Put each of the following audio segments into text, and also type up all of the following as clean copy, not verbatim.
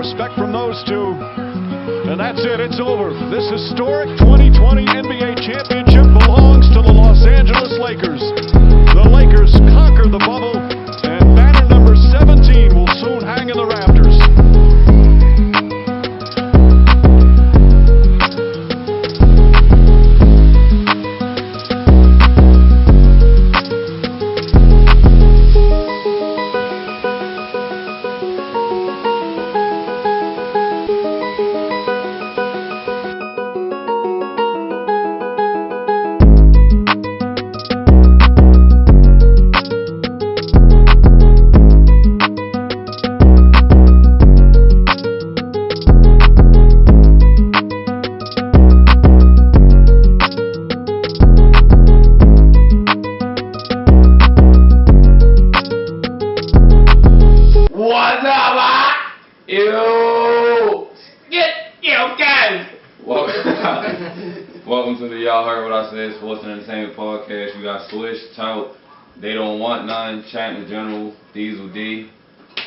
respect from those two. And that's it. It's over. This historic 2020 NBA championship belongs to the Los Angeles Lakers. The Lakers conquer the bubble, and banner number 17 will soon hang in the rafters. Welcome to the Y'all Heard What I Said Sports and Entertainment Podcast. We got Swish, Tout, They Don't Want None, Champion General, Diesel D.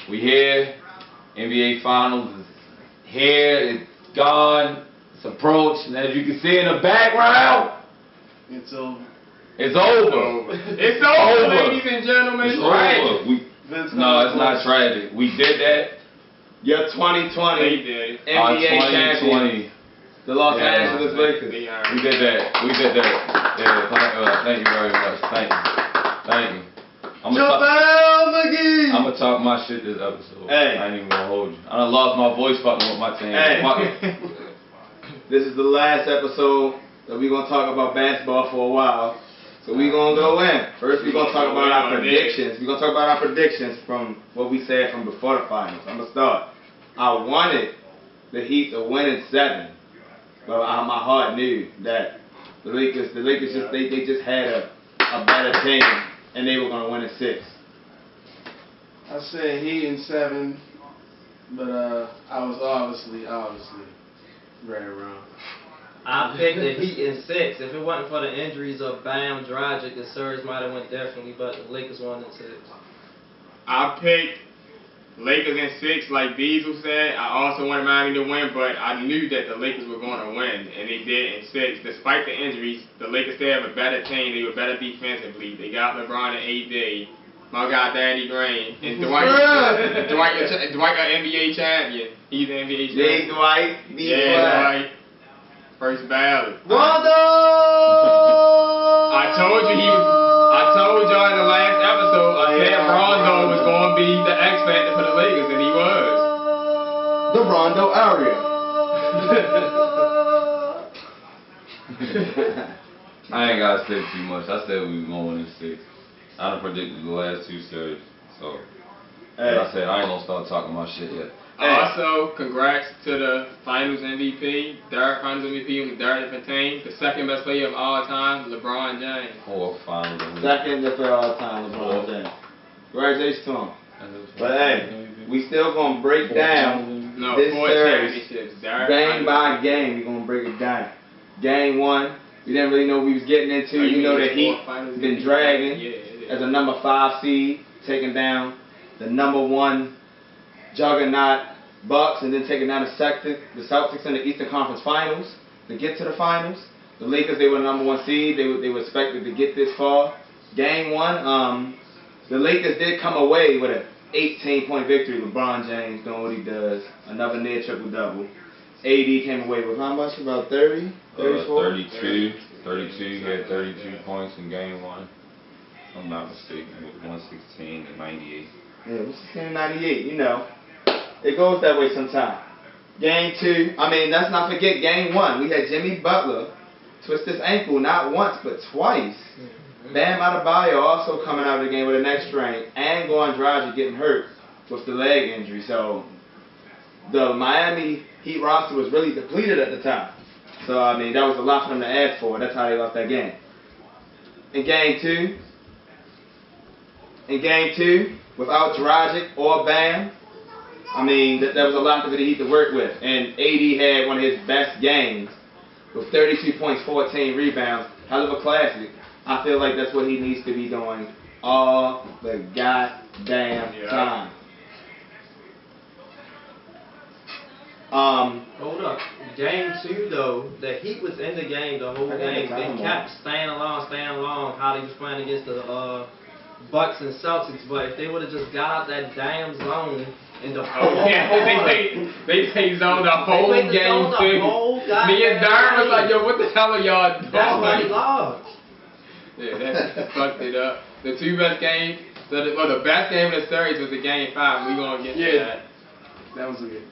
We here. NBA Finals is here. It's gone. It's approached. And as you can see in the background, it's over. It's over. It's over, ladies and gentlemen. It's right. over. No, it's not tragic. We did that. Your 2020 NBA champion. The Los Angeles Lakers. We did that. Yeah, thank you very much. Thank you. I'm gonna talk my shit this episode. Hey. I ain't even gonna hold you. I done lost my voice fucking with my team. Hey. This is the last episode that we're gonna talk about basketball for a while. So we're gonna go in. First we're gonna talk about our predictions. We're gonna talk about our predictions from what we said from before the finals. I'm gonna start. I wanted the Heat to win in 7. But my heart knew that the Lakers just had a better team, and they were gonna win in 6. I said Heat in 7, but I was obviously very wrong. I picked the Heat in 6. If it wasn't for the injuries of Bam, Dragic, the Surge might have went differently, but the Lakers won in 6. I picked Lakers in 6, like Diesel said. I also wanted Miami to win, but I knew that the Lakers were going to win, and they did in 6. Despite the injuries, the Lakers still have a better team. They were better defensively. They got LeBron and AD, my guy Danny Green, and Dwight, an NBA champion. He's an NBA champion. Big Dwight. Dwight. First ballot. Rondo! I told y'all in the last episode, I said Rondo was going to be the X factor for the Lakers, and he was. The Rondo area. I ain't gotta say too much. I said we was going to win in 6. I done predicted the last 2 series, so. Like I said, I ain't gonna start talking my shit yet. Also, congrats to the Finals MVP, third Finals MVP on the third different team, the second best player of all time, LeBron James. 4 Finals MVP. Second best player of all time, LeBron James. Congratulations to him. But hey, we still gonna break down this 4 series championships. game by game. We gonna break it down. Game 1, we didn't really know what we was getting into. You know the Heat been dragging as a number 5 seed, taking down the number 1 juggernaut Bucks, and then taking down the Celtics in the Eastern Conference Finals to get to the finals. The Lakers, they were the number 1 seed. They were expected to get this far. Game 1, the Lakers did come away with an 18-point victory. LeBron James doing what he does, another near triple-double. AD came away with how much? About 30? 34? 32. He had 32 points in game 1. If I'm not mistaken, with 116 and 98. Yeah, 116 and 98, you know. It goes that way sometimes. Game 2, let's not forget game 1. We had Jimmy Butler twist his ankle not once but twice. Bam Adebayo also coming out of the game with a neck strain, and Goran Dragic getting hurt with the leg injury. So the Miami Heat roster was really depleted at the time. So that was a lot for them to ask for. That's how they lost that game. In game 2, without Dragic or Bam, that was a lot for the Heat to work with. And AD had one of his best games with 32 points, 14 rebounds. Hell of a classic. I feel like that's what he needs to be doing all the goddamn time. Hold up. Game 2 though, the Heat was in the game the whole game. They kept staying along. How they was playing against the Bucks and Celtics, but if they would have just got out that damn zone in the whole they zoned the whole game too. Me and Darren was like, yo, what the hell are y'all doing? That's why they lost. Yeah, that fucked it up. The two best games, the best game of the series was the game 5. We gonna get to that. That was good.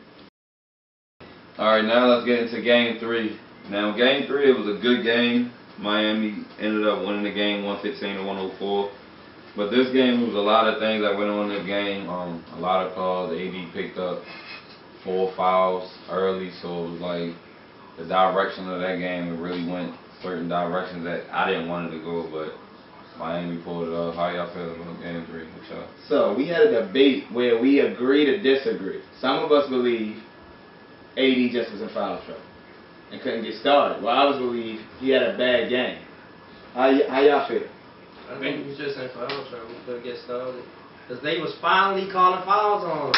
Alright, now let's get into game 3. Now, game 3, it was a good game. Miami ended up winning the game 115-104. But this game, there was a lot of things that went on in the game. A lot of calls. AD picked up 4 fouls early, so it was like the direction of that game, it really went certain directions that I didn't want it to go, but Miami pulled it off. How y'all feel about game 3? What y'all? So we had a debate where we agree to disagree. Some of us believe AD just was in foul trouble and couldn't get started. Well, others believe he had a bad game. How y'all feel? I think he was just in foul trouble, couldn't get started. Because they was finally calling fouls on him.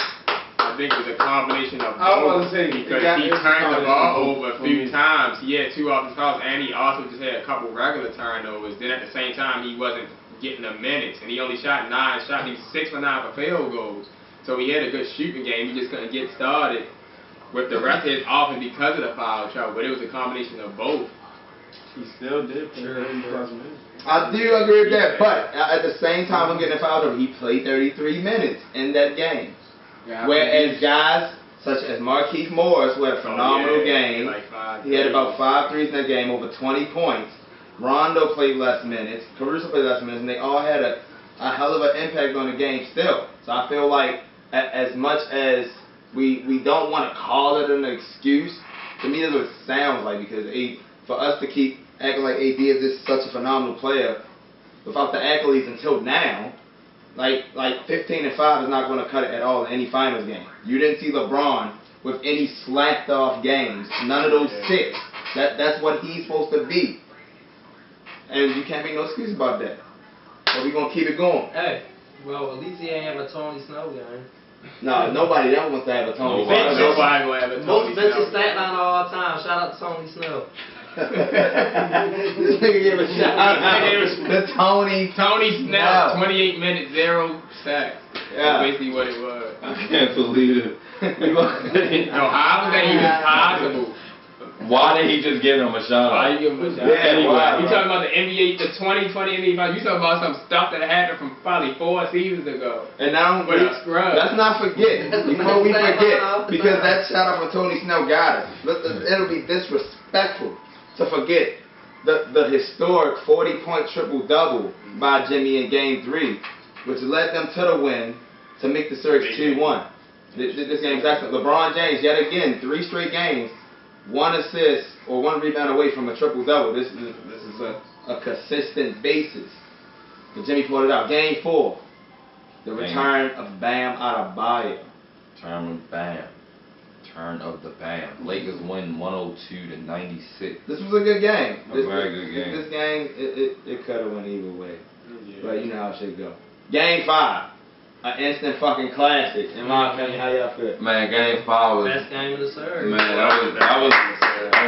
I think it was a combination of I was both, gonna say, because he turned the ball over a few times. He had 2 offensive fouls, and he also just had a couple regular turnovers. Then at the same time, he wasn't getting the minutes, and he only shot 9 shots. He was 6 for 9 for field goals. So he had a good shooting game. He just couldn't get started with the rest of his offense because of the foul trouble. But it was a combination of both. He still did play 30+ minutes. I do agree with that, but at the same time I'm getting foul trouble, he played 33 minutes in that game. Yeah, Whereas guys such as Markieff Morris, who had a phenomenal game, he had about 5 threes in that game, over 20 points. Rondo played less minutes, Caruso played less minutes, and they all had a hell of an impact on the game still. So I feel like as much as we don't want to call it an excuse, to me that's what it sounds like, because for us to keep acting like AD is just such a phenomenal player without the accolades until now, like 15-5 is not going to cut it at all in any finals game. You didn't see LeBron with any slacked off games. None of those 6. That's what he's supposed to be. And you can't make no excuse about that. So we're going to keep it going. Hey, well, at least he ain't have a Tony Snow game. No, nobody ever wants to have a Tony Nobody Snow. will have a Tony Most bitches Snow. stat line all the time. Shout out to Tony Snow. This nigga gave a shout out to Tony Snell, 28 minutes, 0 sacks. Yeah. That's basically what it was. I can't believe it. No, how was that even possible? Why did he just give him a shot? Why you give him a shot? Yeah, Anyway, why, you bro? talking about the NBA, the 2020 NBA Finals. You talking about some stuff that happened from probably 4 seasons ago. And now With a scrub. let's not forget, before we forget, because that shout out from Tony Snell got us. It'll be disrespectful to forget the historic 40-point triple-double by Jimmy in Game 3, which led them to the win to make the series 2-1. This game's excellent. LeBron James, yet again, 3 straight games, 1 assist or 1 rebound away from a triple-double. This is a consistent basis. But Jimmy pulled it out. Game 4, the return of Bam Adebayo. Turn of the Bam. Lakers win 102-96. This was a good game. Very good game. This game, it could have went either way. Yeah. But you know how shit go. Game 5, an instant fucking classic. In my opinion, how y'all feel? Man, game 5 was Best game of the series. man. That was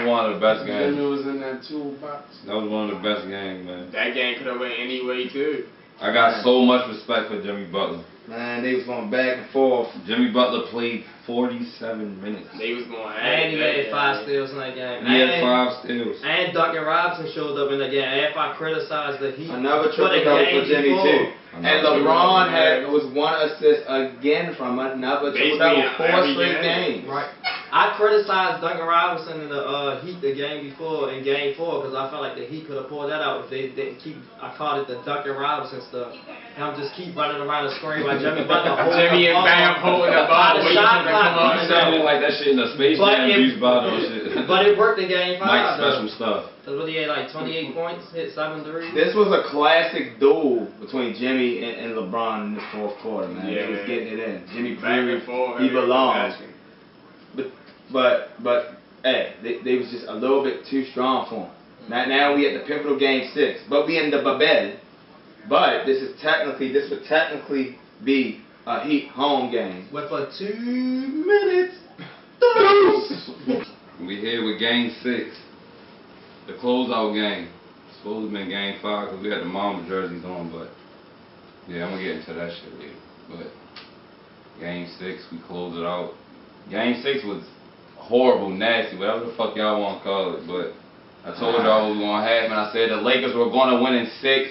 one of the best games. Jimmy was in that toolbox. That was one of the best games, man. That game could have went any way too. I got so much respect for Jimmy Butler. Man, they was going back and forth. Jimmy Butler played 47 minutes. They was going And he had 5 steals in that game. He had 5 steals. And Duncan Robinson showed up in the game. If I criticized the Heat Another for the triple-double game for Jimmy, before. too. And LeBron was 1 assist again from another triple-double, 4 straight games. Right. I criticized Duncan Robinson in the Heat the game before in Game 4 because I felt like the Heat could have pulled that out if they didn't keep. I called it the Duncan Robinson stuff. And I'm just keep running around the screen by Jimmy Butler. Jimmy and Bam holding the ball. You sounded like that shit in the Space Jam Juice bottle shit. But it worked in Game 5. Mike special stuff. Because he had like 28 points, hit 7 threes. This was a classic duel between Jimmy and LeBron in the 4th quarter, man. Yeah, he was getting it in. Jimmy back and proved forth. he belongs. But hey, they was just a little bit too strong for him. Now we at the pivotal Game 6, but we in the Babel. But this would technically be a Heat home game. With a 2 minutes, 30 We here with Game 6, the closeout game. It's supposed to have been Game 5 because we had the Mamba jerseys on, but yeah, I'm gonna get into that shit later. But Game 6, we closed it out. Game 6 was horrible, nasty, whatever the fuck y'all want to call it, but I told y'all what was gonna happen. I said the Lakers were gonna win in 6.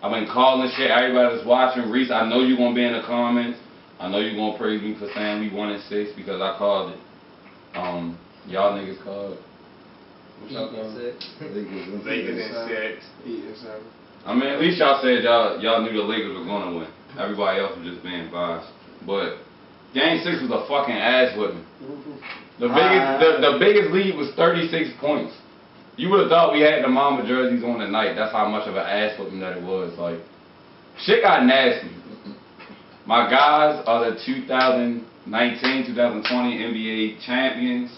I've been calling shit. Everybody that's watching, Reese, I know you're gonna be in the comments. I know you're gonna praise me for saying we won in 6 because I called it. Y'all niggas called. What y'all called? Lakers in 6. I mean, at least y'all said y'all knew the Lakers were gonna win. Everybody else was just being biased. But Game 6 was a fucking ass whipping. The biggest lead was 36 points. You would have thought we had the Mamba jerseys on tonight. That's how much of an ass whipping that it was. Like, shit got nasty. My guys are the 2019-2020 NBA champions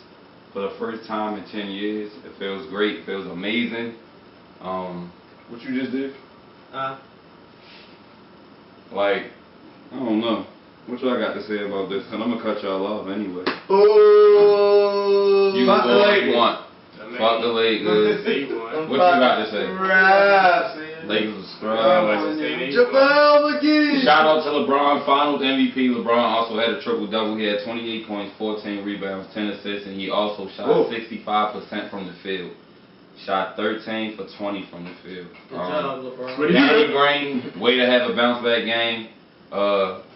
for the first time in 10 years. It feels great. It feels amazing. What you just did? Like, I don't know. What y'all got to say about this? Cause I'm gonna cut y'all off anyway. Ooh, You can go if you want. Fuck the Lakers. What you got to say? Lakers was scrubs. JaVale McGee. Shout out to LeBron, Finals MVP. LeBron also had a triple-double. He had 28 points, 14 rebounds, 10 assists, and he also shot 65% from the field. Shot 13 for 20 from the field. Good job, LeBron. Danny Green, way to have a bounce-back game.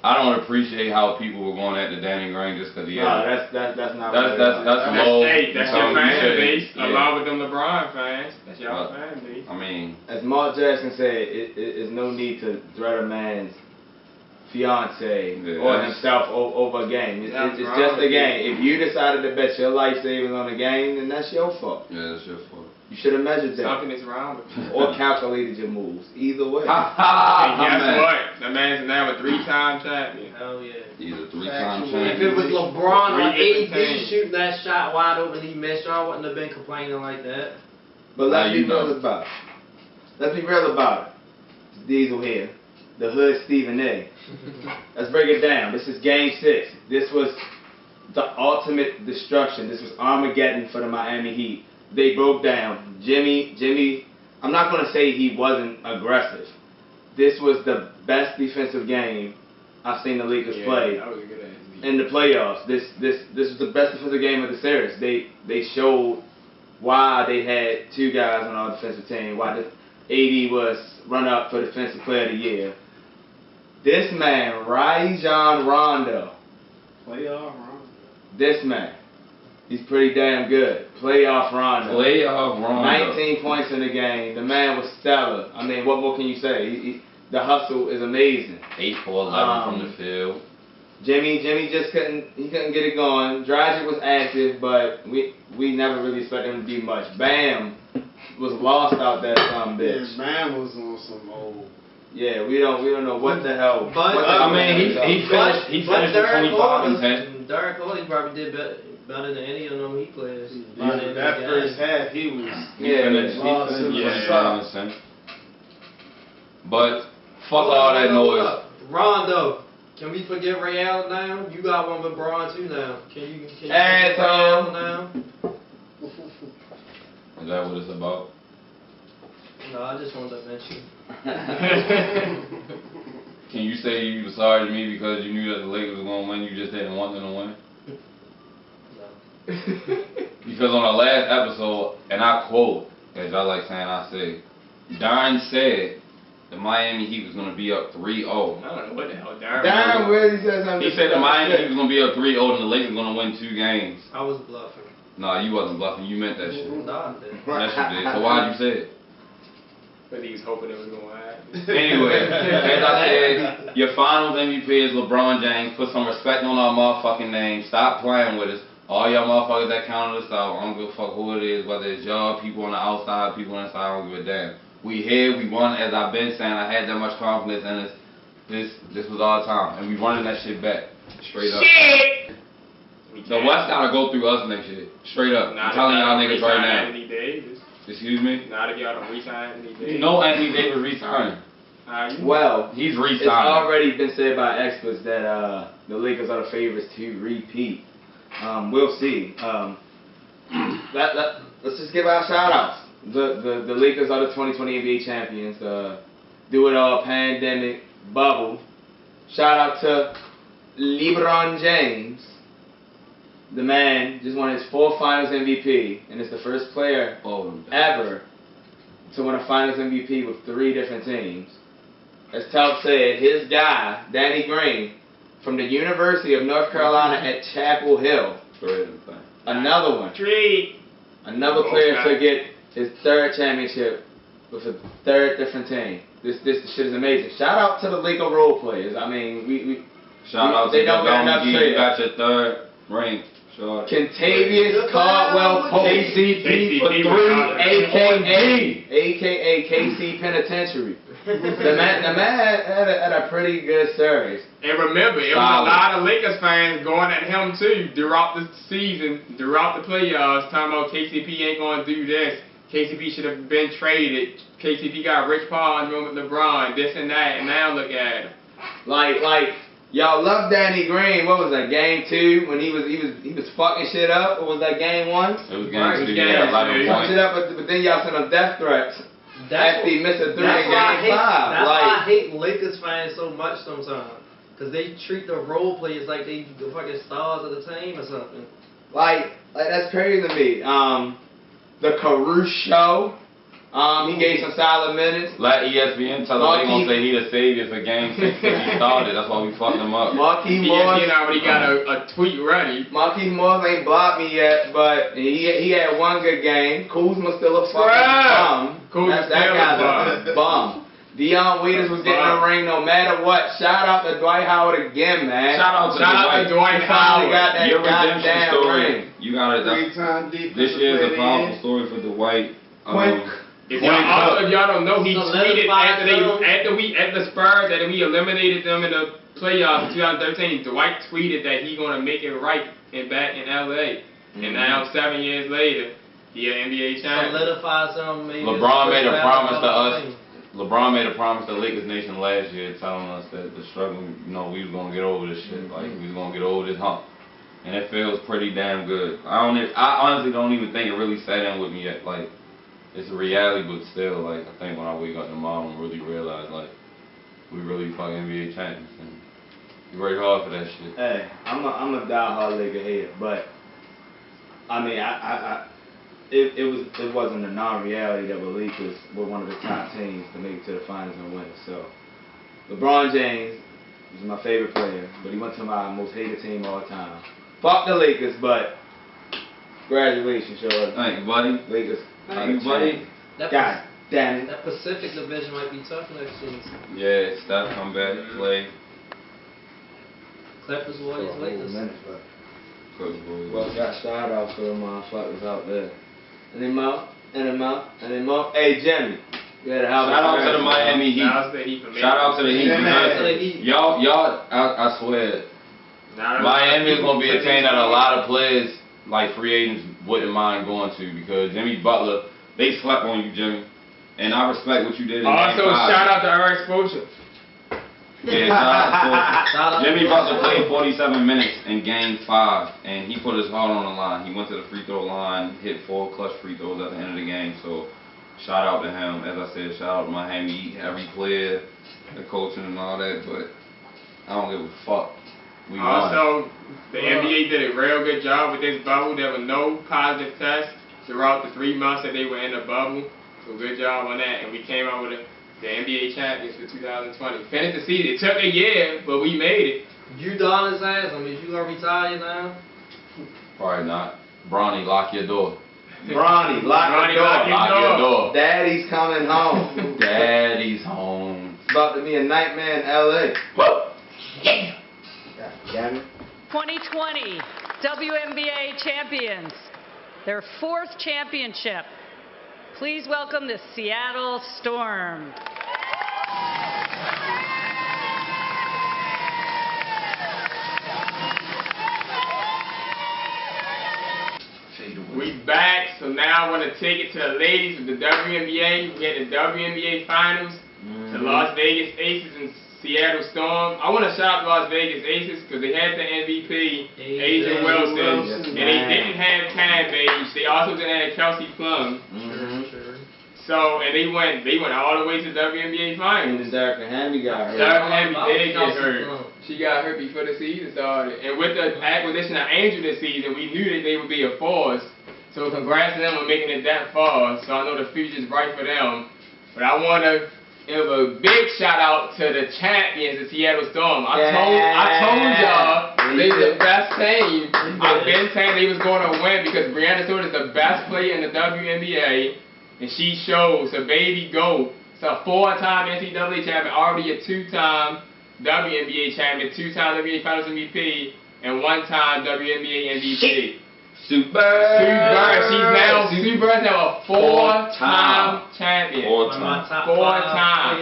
I don't appreciate how people were going at the Danny Green just because he had. That's not. That's low. Hey, that's your fan base, Yeah. along with them LeBron fans. That's your fan base. I mean, as Mark Jackson said, it is no need to threat a man's fiance or himself over a game. It's just a game. If you decided to bet your life savings on a game, then that's your fault. Yeah, that's your fault. You should have measured that. Something is wrong with you. Or calculated your moves. Either way. And guess what? That man's now a 3-time champion. Hell yeah. He's a 3-time If champion. it was LeBron or Three AD different shooting that shot wide open, he missed, y'all wouldn't have been complaining like that. But let's Now be you know. real about it. Let's be real about it. It's Diesel here. The Hood Stephen A. Let's break it down. This is Game 6. This was the ultimate destruction. This was Armageddon for the Miami Heat. They broke down. Jimmy, I'm not going to say he wasn't aggressive. This was the best defensive game I've seen the Lakers play that was a good ass in the playoffs. This was the best defensive game of the series. They showed why they had 2 guys on our defensive team, why the AD was run-up for Defensive Player of the Year. This man, Rajon Rondo. Playoff Rondo. This man. He's pretty damn good. Playoff Rondo. 19 points in the game. The man was stellar. I mean, what more can you say? The hustle is amazing. 8 for 11 from the field. Jimmy just couldn't get it going. Dragic was active, but we never really expected him to do much. Bam was lost out that bitch. Yeah, Bam was on some old. Yeah, we don't know what the hell. But I mean, he finished with 25 and 10. Derek Hawley probably did better than any of them he plays. Yeah, that first half he was. He finished 25 and 10. But fuck all that noise. Rondo. Can we forget Ray Allen now? You got one with Braun too now. Can you forget Ray Asshole. Allen now? Is that what it's about? No, I just wanted to mention. Can you say you were sorry to me because you knew that the Lakers were going to win, you just didn't want them to win? Because on the last episode, and I quote, as I like saying, I say, Don said the Miami Heat was going to be up 3-0. I don't know what the hell Darren really said something. He said the Miami Heat was going to be up 3-0 and the Lakers were going to win 2 games. I was bluffing. Nah, you wasn't bluffing. You meant that shit. No, I didn't. Yes, you did. So why'd you say it? Because he was hoping it was going to happen. Anyway, as I said, your finals MVP is LeBron James. Put some respect on our motherfucking name. Stop playing with us. All y'all motherfuckers that counted us out, I don't give a fuck who it is, whether it's y'all, people on the outside, people on the inside, I don't give a damn. We here, we won, as I've been saying, I had that much confidence in us. This was our time, and we running that shit back. Straight up. Shit! The West gotta go through us next year. Straight up. I'm telling y'all niggas right now. Anthony Davis. Excuse me? Not if y'all don't re-sign Anthony Davis. No Anthony Davis re-signing. Well, He's it's re-signing. already been said by experts that the Lakers are the favorites to repeat. We'll see. Let's just give our shout outs. The Lakers are the 2020 NBA champions. Do it all pandemic bubble. Shout out to LeBron James. The man just won his 4th Finals MVP and is the first player ever to win a Finals MVP with 3 different teams. As Talk said, his guy, Danny Green, from the University of North Carolina at Chapel Hill. Another one. Another player to get his 3rd championship with a 3rd different team. This shit is amazing. Shout out to the Laker role players. I mean, shout out to they don't get enough you got your 3rd ring. Sure. Contavious Caldwell Pope, KCP for 3, aka KC Penitentiary. The man had a pretty good series. And remember, it was a lot of Lakers fans going at him too throughout the season, throughout the playoffs, talking about KCP ain't gonna do this. KCP should have been traded. KCP got Rich Paul in the room with LeBron, this and that, and now look at him. Like y'all love Danny Green. What was that, game 2 when he was fucking shit up? Or was that game 1? It was game 2. Yeah, fucking shit up, but then y'all sent him death threats. After he missed a 3 in game 5. That's why I hate Lakers fans so much sometimes. Because they treat the role players like they the fucking stars of the team or something. Like that's crazy to me. The Caruso. He gave some solid minutes. Let ESPN tell us they gonna say he the savior for game 6 if he started. That's why we fucked him up. Marquise Morris. ESPN already got a tweet ready. Marquise Morris ain't blocked me yet, but he had 1 good game. Kuzma's still a fucking bum. That guy's a bum. Dion Waiters was getting a ring no matter what. Shout out to Dwight Howard again, man. Shout out to Dwight Howard. Got that your redemption story. Ring. You got it. This year is a powerful story for Dwight. If y'all don't know, he tweeted after the Spurs that we eliminated them in the playoffs in 2013. Dwight tweeted that he gonna make it right back in LA. And now 7 years later, he an NBA champion. Solidify something. Maybe LeBron made a promise to us. LeBron made a promise to Lakers Nation last year, telling us that the struggle, we was gonna get over this shit. Like we was gonna get over this hump, and it feels pretty damn good. I honestly don't even think it really set in with me yet. Like it's a reality, but still, like I think when I wake up tomorrow and really realize like we really fucking NBA champions, and we worked hard for that shit. Hey, I'm a diehard Laker head, but I mean it wasn't a non-reality that the Lakers were one of the top teams to make it to the finals and win. So LeBron James is my favorite player, but he went to my most hated team all the time. Fuck the Lakers, but congratulations, Shorty. Thank you, buddy. Lakers. Thank you, buddy. God damn it. That Pacific Division might be tough next season. Yeah, Steph come back, play. Clippers, Warriors, Lakers. Well, got shout outs for the motherfuckers out there. Any more? Hey, Jimmy. Shout out to the Miami Heat. Shout out to the Heat. Y'all, I swear, Miami is going to be a team that a lot of players, like free agents, wouldn't mind going to because Jimmy Butler, they slept on you, Jimmy. And I respect what you did in Also, Game 5. shout out to Eric Spoelstra. Yeah, shout out to Jimmy Butler played 47 minutes in Game 5, and he put his heart on the line. He went to the free throw line, hit 4 clutch free throws at the end of the game. So, shout out to him. As I said, shout out to Miami Heat, every player, the coaching and all that. But I don't give a fuck. We also, the NBA did a real good job with this bubble. There were no positive tests throughout the 3 months that they were in the bubble. So, good job on that. And we came out with the NBA champions for 2020. Finished the season. It took a year, but we made it. You done his ass? I mean, you gonna retire now? Probably not. Bronny, lock your door. Bronny, lock your door. Daddy's coming home. Daddy's home. It's about to be a nightmare in LA. Whoa. Yeah. God damn it. 2020 WNBA champions. Their 4th championship. Please welcome the Seattle Storm. We back, so now I want to take it to the ladies of the WNBA. We had the WNBA Finals. The Las Vegas Aces and Seattle Storm. I want to shout out Las Vegas Aces because they had the MVP, Asia Wilson, Yes, and they didn't have Cam Bates. They also didn't have Kelsey Plum. Sure. So, and they went all the way to WNBA Finals. And Derek Hamby got hurt. Derek Hamby did get Kelsey hurt. Plum. She got hurt before the season started. And with the acquisition of Angel this season, we knew that they would be a force. So congrats to them on making it that far. So I know the future's bright for them. But I want to give a big shout out to the champions, the Seattle Storm. I told y'all they the best team. I've been saying they was going to win because Brianna Stewart is the best player in the WNBA, and she shows a baby goat. It's a 4-time NCAA champion, already a 2-time WNBA champion, 2-time WNBA Finals MVP, and 1-time WNBA MVP. Sue Bird. Sue Bird's now a 4-time champion. 4-time.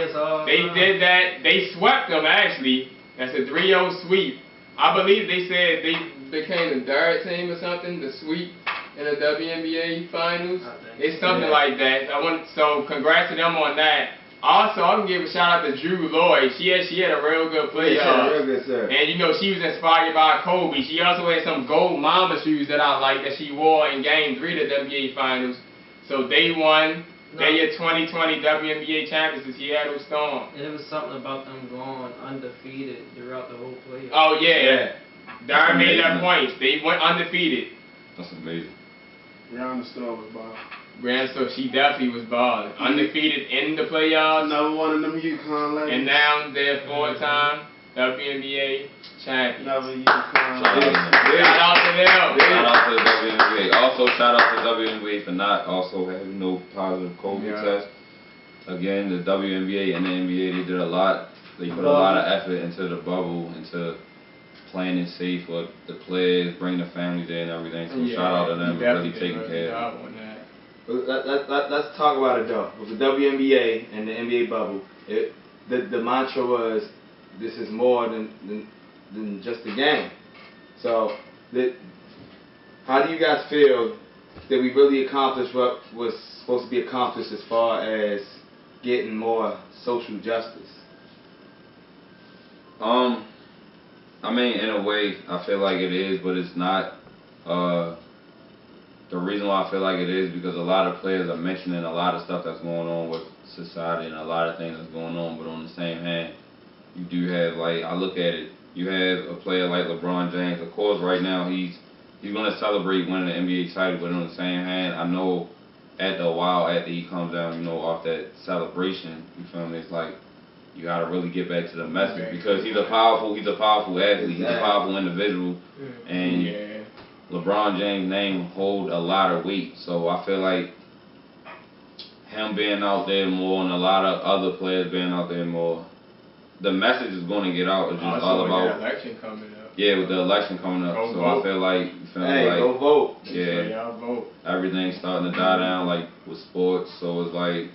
They did that. They swept them, actually. That's a 3-0 sweep. I believe they said they became the third team or something, the sweep in the WNBA Finals. It's something like that. So congrats to them on that. Also, I'm gonna give a shout out to Drew Lloyd. She had a real good playoff. And you know, she was inspired by Kobe. She also had some gold Mamba shoes that I like that she wore in Game 3 of the WNBA Finals. So they won. They're your 2020 WNBA champions, the Seattle Storm. And it was something about them going undefeated throughout the whole playoff. Oh yeah. Darren made that point. They went undefeated. That's amazing. Brianna Stewart was balling. Brianna Stewart, she definitely was balling. Undefeated in the playoffs. Another one of them UConn ladies. And now they're 4-time WNBA champions. Another UConn. Shout out to them. Shout out to the WNBA. Also, shout out to the WNBA for not also having no positive COVID test. Again, the WNBA and the NBA, they did a lot. They put a lot of effort into the bubble, into playing it safe for the players, bringing the families in and everything. So shout out to them for really taking care of it. Let's talk about it though. With the WNBA and the NBA bubble, the mantra was, this is more than just a game. So, how do you guys feel that we really accomplished what was supposed to be accomplished as far as getting more social justice? I mean, in a way, I feel like it is, but it's not. The reason why I feel like it is because a lot of players are mentioning a lot of stuff that's going on with society and a lot of things that's going on, but on the same hand, you do have, like, I look at it, you have a player like LeBron James. Of course, right now, he's going to celebrate winning the NBA title, but on the same hand, I know after a while, after he comes down, you know, off that celebration, you feel me, it's like, you got to really get back to the message because he's a powerful athlete, he's a powerful individual, and LeBron James' name hold a lot of weight. So I feel like him being out there more and a lot of other players being out there more, the message is going to get out. It's just all about the election coming up. Yeah, with the election coming up. Go so vote. I feel like Go vote. Yeah, y'all vote. everything's starting to die down like with sports. So it's like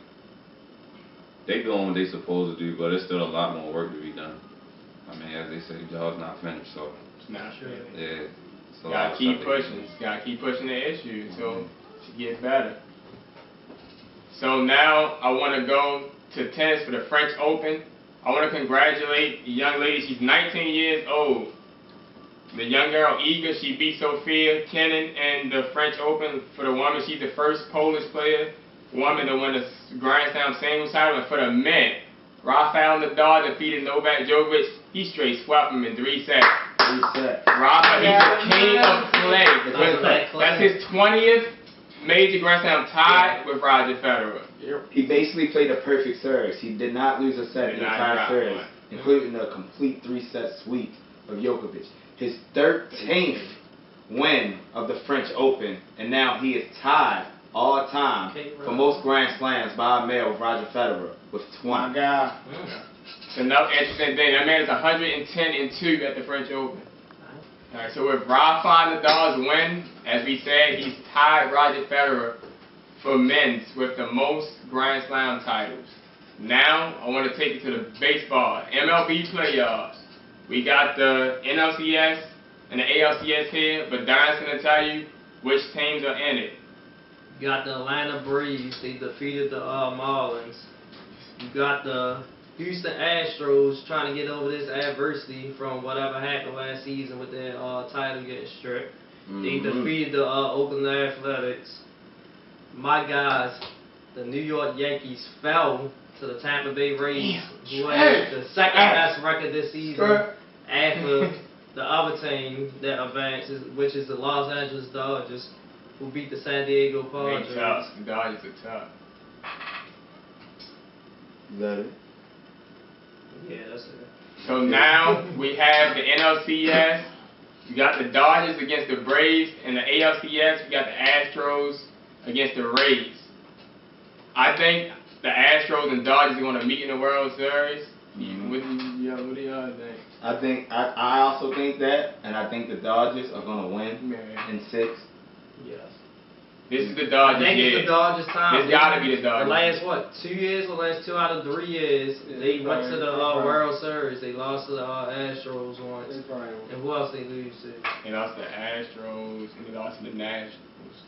they doing what they supposed to do, but there's still a lot more work to be done. I mean, as they say, the job's not finished. So It's not sure. yeah. So Gotta keep pushing. Gotta keep pushing the issue so to get better. So now I want to go to tennis for the French Open. I want to congratulate the young lady. She's 19 years old. The young girl Iga, she beat Sofia Kenin in the French Open for the woman. She's the first Polish woman to win the Grand Slam singles title. And for the men, Rafael Nadal defeated Novak Djokovic. He straight swept him in 3 sets. Rafa, he's the king of clay. That's his 20th major Grand Slam tied with Roger Federer. He basically played a perfect service. He did not lose a set in the entire series, including a complete 3-set sweep of Djokovic. His 13th win of the French Open, and now he is tied all time for most Grand Slams by a male with Roger Federer with 20. My God. It's another interesting thing. That man is 110-2 at the French Open. Alright, so with Rafa Nadal's win, as we said, he's tied Roger Federer for men's with the most Grand Slam titles. Now, I want to take you to the baseball, MLB playoffs. We got the NLCS and the ALCS here, but Don's going to tell you which teams are in it. You got the Atlanta Braves. They defeated the Marlins. You got the Houston Astros trying to get over this adversity from whatever happened last season with their title getting stripped. They defeated the Oakland Athletics. My guys, the New York Yankees, fell to the Tampa Bay Rays, who had the second best record this season after the other team that advances, which is the Los Angeles Dodgers, who beat the San Diego Padres. They tough. The Dodgers are tough. Is that it? Yeah, that's it. So now we have the NLCS. You got the Dodgers against the Braves, and the ALCS, we got the Astros against the Rays. I think the Astros and Dodgers are going to meet in the World Series. What do y'all think? I also think that, and I think the Dodgers are going to win in 6. Yes. This is the Dodgers. I think it's the Dodgers' time. It's got to be the Dodgers. The last, 2 years, the last 2 out of 3 years, they went to the World Series. They lost to the Astros once. And who else they lose to? They lost to the Astros, and they lost to the Nationals.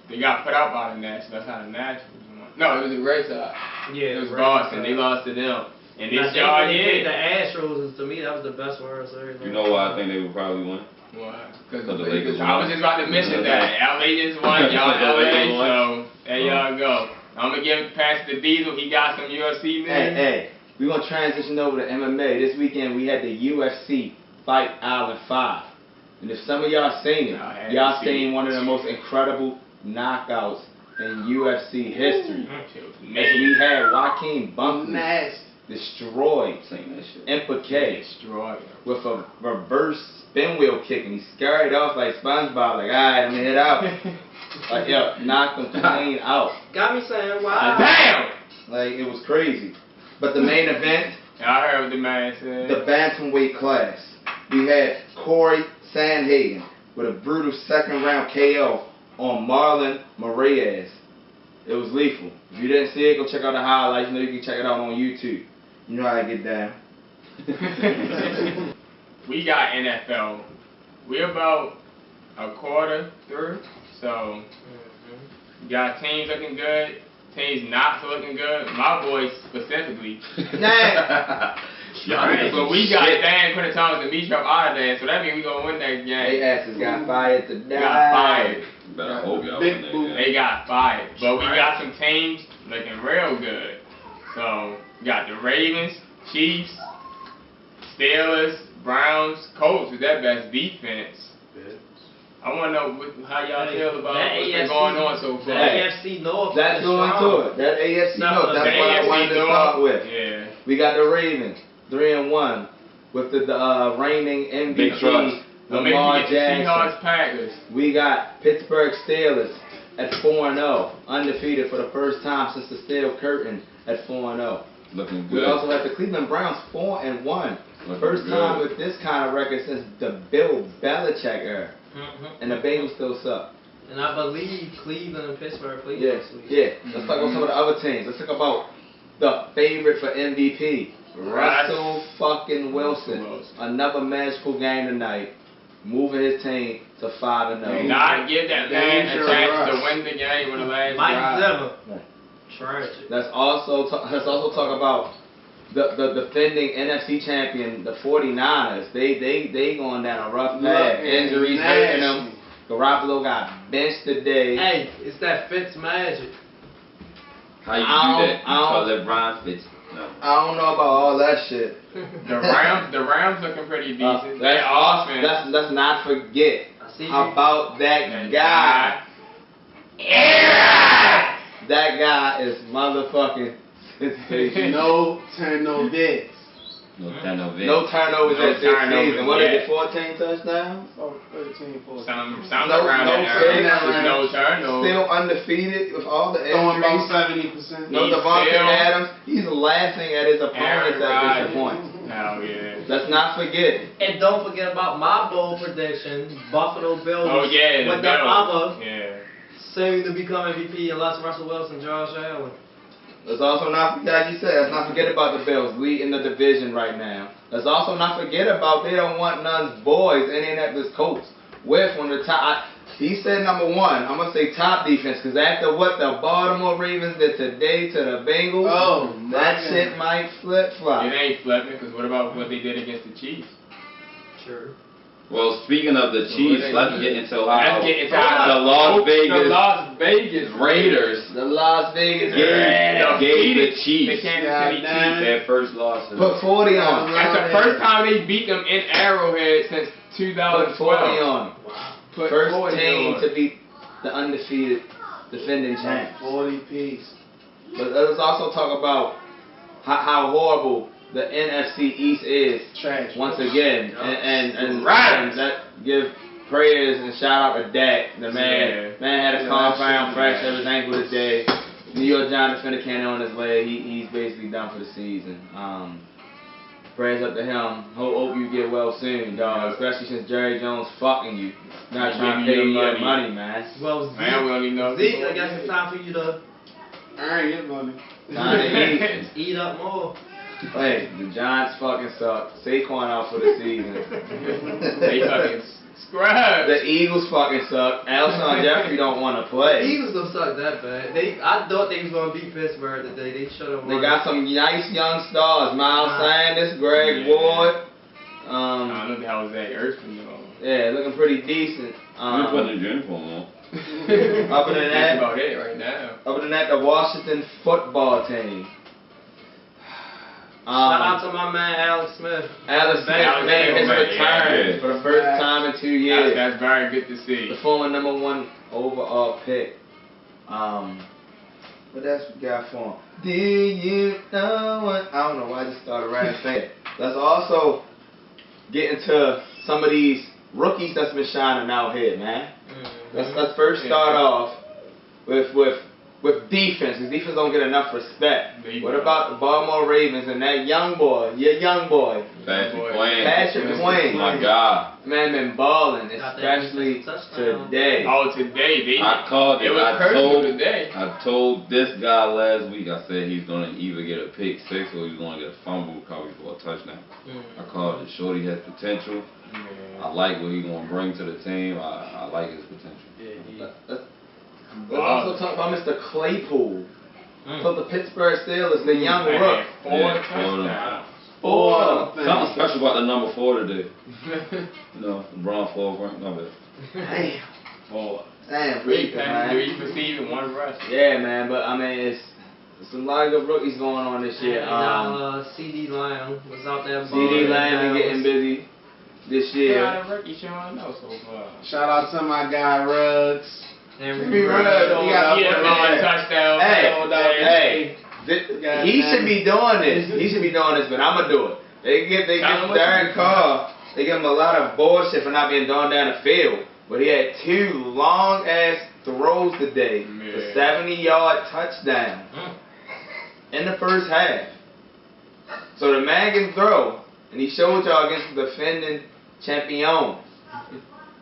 They got put out by the Nationals. That's how the Nationals won. No, it was the Red Sox. Yeah, it was Boston. They lost to them. And this y'all, the Astros, to me, that was the best World Series. You know why I think they would probably win? Why? Because the Lakers won. I was just about to mention that. LA just won. Y'all LA, so there y'all go. I'm going to pass the Diesel. He got some UFC news. Hey, we're going to transition over to MMA. This weekend we had the UFC Fight Island 5. And if some of y'all seen it, y'all seen one of the most incredible knockouts in UFC history. And we had Joaquin Buckley destroyed MPK with a reverse spin wheel kick, and he scurried off like SpongeBob, like, alright, I'm gonna hit out. Like, yo, knocked him clean out. Got me saying, wow. Damn! Like, it was crazy. But the main event, I heard what the man said. the bantamweight class, we had Corey Sandhagen with a brutal second round KO on Marlon Moraes. It was lethal. If you didn't see it, go check out the highlights. You know you can check it out on YouTube. You know how to get down. We got NFL. We're about a quarter through, so we got teams looking good, teams not so looking good. My boys specifically. But we got Dan Quentin Thomas and Dimitrov out of there, so that means we gonna win that game. They asses got fired to die. Got fired. Better hope y'all win that game. They got fired. But we got some teams looking real good. So we got the Ravens, Chiefs, Steelers, Browns, Colts with that best defense. I want to know how y'all feel about what's been going on so far. That AFC North. Let's go into it. That AFC North. That's what I wanted to start with. Yeah. We got the Ravens 3-1 with the reigning MVP Lamar Jackson. Seahawks, Packers. We got Pittsburgh Steelers at 4-0, undefeated for the first time since the Steel Curtain at 4-0. Looking good. We also have the Cleveland Browns 4-1. First time with this kind of record since the Bill Belichick era. And the Bengals still suck. And I believe Cleveland and Pittsburgh played this week. Yeah. Let's talk about some of the other teams. Let's talk about the favorite for MVP, Russell fucking Wilson. Another magical game tonight, moving his team to 5-0. Not give that man a chance to win the game with the last Mike drive. Zimmer. Tragic. Let's also talk about the defending NFC champion, the 49ers. They going down a rough path. Injuries hurting them. Garoppolo got benched today. Hey, it's that Fitz magic. How you do that? You call that Brian Fitz? No. I don't know about all that shit. The Rams looking pretty decent. Let's not forget about that guy. That guy is motherfucking sensational. No turnovers. No turnovers. No turnovers at this season. What is it, 14 touchdowns? Oh, 13, 14. Sounds around there. No turnovers. Still undefeated with all the Throwing injuries. about 70%. No Devontae Adams. He's laughing at his opponents at this point. Hell yeah. Let's not forget. And don't forget about my bold prediction, Buffalo Bills. Oh yeah, with the other soon to become MVP unless Russell Wilson, Josh Allen. Let's also not forget, like you said, let's not forget about the Bills leading the division right now. Let's also not forget about they don't want none's boys, Indianapolis Colts, with one of the top. He said number one. I'm gonna say top defense because after what the Baltimore Ravens did today to the Bengals, that shit might flip flop. It ain't flipping because what about what they did against the Chiefs? Sure. Well, speaking of the Chiefs, let's get into how the Las Vegas Raiders The Las Vegas gave the The Chiefs Kansas City Chiefs. their first loss. put 40 on. That's the first time they beat them in Arrowhead since Put 40 2012. on. Put First 40 team on. to beat the undefeated defending champs. 40 piece. But let's also talk about how horrible the NFC East is. Trash. Once again, and Right. that give prayers and shout out to Dak. The man had a compound fracture of his ankle today. New York Giants defender can't on his leg. He's basically done for the season. Prayers up to him. Hope you get well soon, dog. Especially since Jerry Jones fucking you, not trying to pay you your money, man. Well, Man, we don't even know. Zeke, I guess it's time for you to I ain't get money. Time to eat. eat up more. Hey, the Giants fucking suck. Saquon out for the season. They fucking scrubs. The Eagles fucking suck. Alshon Jeffrey don't want to The play. Eagles don't suck that bad. I thought they was gonna beat Pittsburgh today. They should have won. They got some nice young stars. Miles Sanders, Greg Ward. I don't know the hell is that Erskine though. Yeah, looking pretty decent. We're putting the uniform on. Other than That's that, about it right now. the Washington football team. Shout out to my man Alex Smith. Alex Smith made his return for the first time in 2 years. That's very good to see. The former #1 overall pick. What else we got for him? Do you know what? I don't know why I just started writing things. Let's also get into some of these rookies that's been shining out here, man. Let's first start off with defense. Because defense don't get enough respect. What about the Baltimore Ravens and that young boy, your young boy, Patrick Queen? My God. Man been balling, especially today. Oh, today I called it. It was personal today. I told this guy last week. I said he's gonna either get a pick six or he's gonna get a fumble recovery for a touchdown. I called it. Shorty has potential. I like what he's gonna bring to the team. I like his potential. Let's also talk about Mr. Claypool. For the Pittsburgh Steelers, the young rook. 4 touchdowns. Something special about the number 4 today. LeBron 4 rank. No bad. Damn. 4. Damn, 3 man. passes, 3 receiving, 1 rush. Yeah, man, but I mean, it's a lot of good rookies going on this year. CD Lamb was out there. CD Lamb been getting busy this year. Yeah, the rookie showing out so far. Shout out to my guy Ruggs. Henry Ruggs. He got a touchdown. Hey, he should be doing this. He should be doing this, but I'm gonna do it. They give Darren Carr. They give him a lot of bullshit for not being thrown down the field, but he had 2 long ass throws today for 70-yard touchdown in the first half. So the man can throw, and he showed y'all against the defending champion.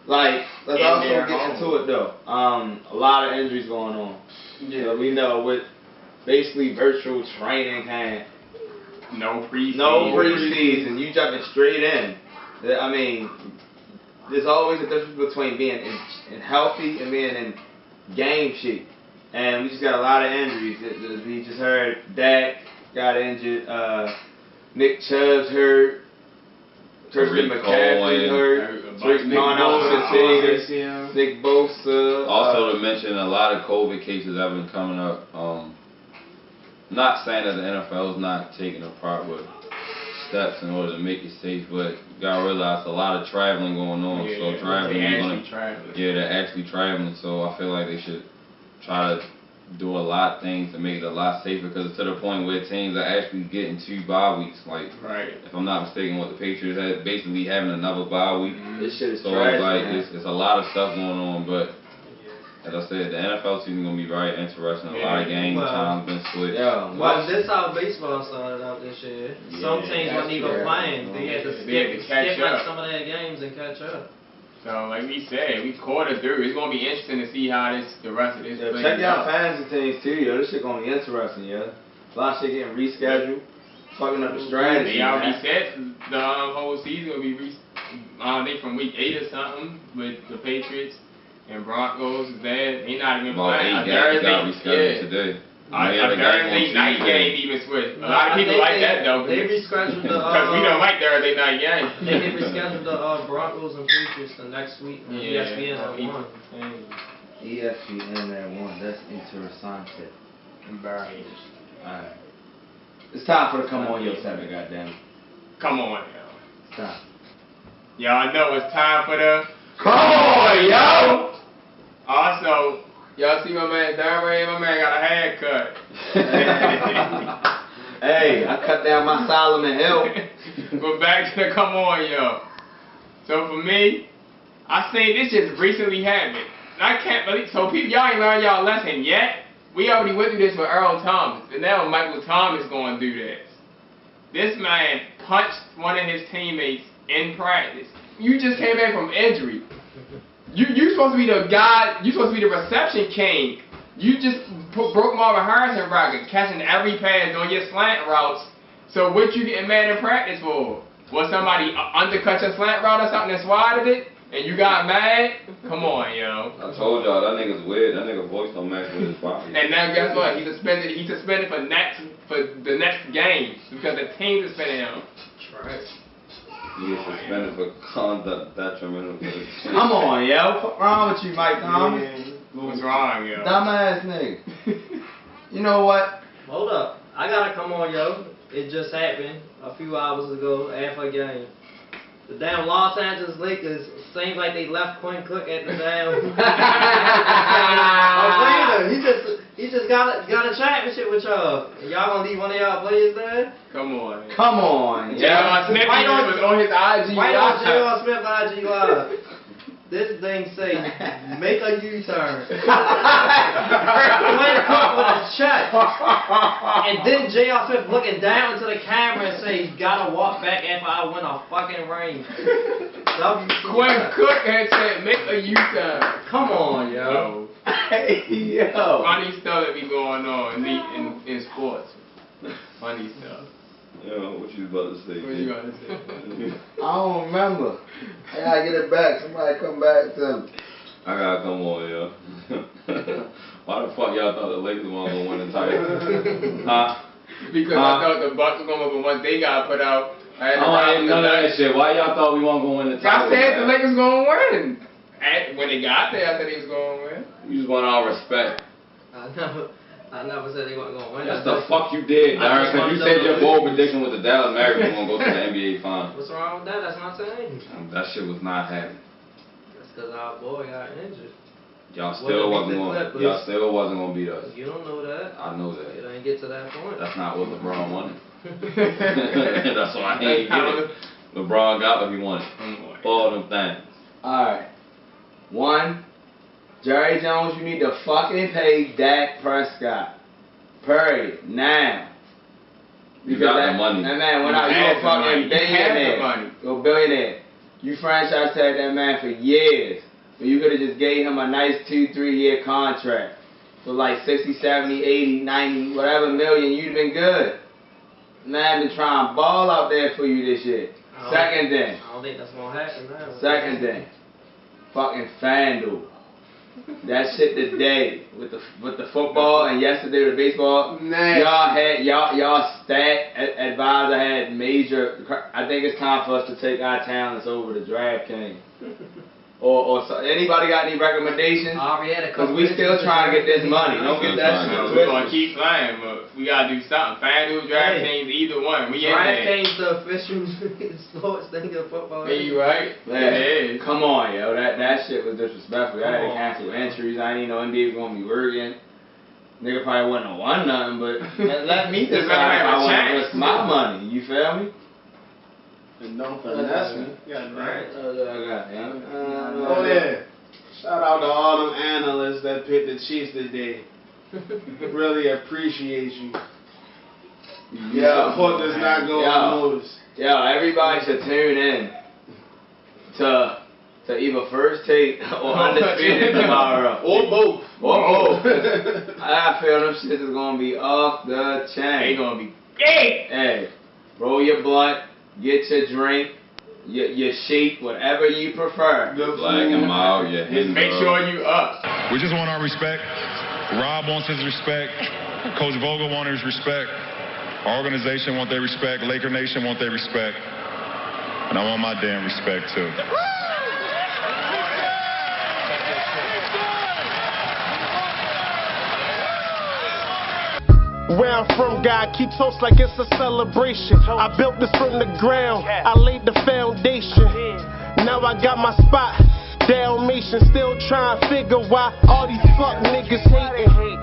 Like, let's also get into it though. A lot of injuries going on. Yeah, we know with basically virtual training camp. No preseason. No preseason. You jumping straight in. I mean, there's always a difference between being in healthy and being in game shape. And we just got a lot of injuries. We just heard Dak got injured. Nick Chubb's hurt. Tristan McCaffrey hurt. Rick Vaughn out for the season. Nick Bosa. Also to mention, a lot of COVID cases have been coming up. Not saying that the NFL is not taking the proper steps in order to make it safe, but you gotta realize a lot of traveling going on. So traveling, they're actually traveling. So I feel like they should try to do a lot of things to make it a lot safer, because it's to the point where teams are actually getting 2 bye weeks. Like, if I'm not mistaken, what the Patriots had, basically having another bye week. This shit is so trash, it's like man. it's a lot of stuff going on, but as I said, the NFL season is gonna be very interesting. A lot of game times been switched. Well, this how baseball started out this year. Some teams weren't even playing. They had to skip like some of their games and catch up. So, like we said, we quarter through. It's gonna be interesting to see how the rest of this plays check out. out fantasy teams too, yo. This shit gonna be interesting, yo. A lot of shit getting rescheduled, fucking up the strategy. They already said the whole season will be I think from week 8 or something with the Patriots. and Broncos is there. He not even About playing. 8 games got rescheduled today. A Thursday night game even switched. A lot of people like that though. They rescheduled the because we don't like Thursday night games. They rescheduled the Broncos and Patriots the next week on ESPN at 1. ESPN at 1. That's interessante. Embarrassing. Alright. It's time for the Come On Yo segment, goddammit. Come on, yo. It's time. Y'all know it's time for the Come On Yo! Also, y'all see my man Darren? My man got a haircut. Hey, I cut down my Solomon Hill. But back to the Come On Yo. So for me, I seen this just recently happened. And I can't believe, so people, y'all ain't learned y'all lesson yet. We already went through this with Earl Thomas, and now Michael Thomas going to do this. This man punched one of his teammates in practice. You just came back from injury. You supposed to be the guy, you supposed to be the reception king. You just broke Marvin Harrison record, catching every pass on your slant routes. So what you getting mad in practice for? Was somebody undercut your slant route or something and swatted it? And you got mad? Come on, yo. I told y'all that nigga's weird. That nigga voice don't match with his body. And now guess what? He's suspended for the next game because the team suspended him. Trash. He is suspended for conduct detrimental to the team. Come on, yo. What's wrong with you, Mike Thomas? What's wrong, yo? Dumbass nigga. You know what? Hold up. I gotta come on, yo. It just happened a few hours ago after a game. The damn Los Angeles Lakers seems like they left Quinn Cook at the damn arena. He just got a championship with y'all. Y'all gonna leave one of y'all players there? Come on. Come on. J.R. Smith was on his IG Right on Live. J.R. Smith IG Live. This thing say, make a U-turn. Quinn Cook with a check. And then J.R. Smith looking down into the camera and say, you gotta walk back after I win a fucking ring. Quinn Cook had said, make a U-turn. Come on, yo. Hey, yo. Funny stuff that be going on in sports. Funny stuff. Yo, what you about to say? What you gonna say? I don't remember. I gotta get it back. Somebody come back to me. I gotta come on, yo. Why the fuck y'all thought the Lakers weren't gonna win the title? Huh? Because I thought the Bucks were gonna, but once they got put out, I had to ain't none of that shit. Why y'all thought we weren't gonna win the I title? said the Lakers gonna win. When they got there, I said they was gonna win. You just want our respect. I never said they weren't gonna win. That's the fuck you did, Darren, because you said your bold prediction was the Dallas Mavericks were gonna go to the NBA Finals. What's wrong with that? That's not saying. That shit was not happening. That's because our boy got injured. Y'all still wasn't gonna beat us. You don't know that. I know You that. didn't get to that point. That's not what LeBron wanted. That's why he ain't get it. LeBron got what he wanted. All them things. Alright. 1. Jerry Jones, you need to fucking pay Dak Prescott. Period. Now. You got the money. That man went out. You a fucking billionaire. You're a billionaire. You franchise tagged that man for years. But you could have just gave him a nice 2-3 year contract. For like 60, 70, 80, 90, whatever million, you'd have been good. Man been trying to ball out there for you this year. Second thing. I don't think that's gonna happen now. Second thing. Fucking FanDuel. That shit today with the football and yesterday with the baseball. Y'all stat advisor had major. I think it's time for us to take our talents over to DraftKings. Or so, anybody got any recommendations? Because we still trying to get this money. Don't get that shit We're gonna keep flying, but we gotta do something. FanDuel, DraftKings, either one. We in there. DraftKings the official sports thing of football. Are you right? Man, come on, yo. That shit was disrespectful. I had to cancel entries. I didn't know NBA was gonna be working. Nigga probably wouldn't have won nothing, but let me decide if I want to risk my money. You feel me? And don't finesse me. Right. Oh yeah. Shout out to all them analysts that picked the Chiefs today. Really appreciate you. Your support does not go unnoticed. Yo, everybody should tune in to either First Take or Undisputed tomorrow. Or both. I feel them shits is gonna be off the chain. They gonna be gay. Hey, roll your blunt, get your drink, your shake, whatever you prefer. Black and mild, yeah. Just make sure you up. We just want our respect. Rob wants his respect. Coach Vogel wants his respect. Our organization want their respect. Laker Nation want their respect. And I want my damn respect too. Where I'm from, God, keep toast like it's a celebration. I built this from the ground, I laid the foundation. Now I got my spot, Dalmatian. Still trying to figure why all these fuck niggas hating.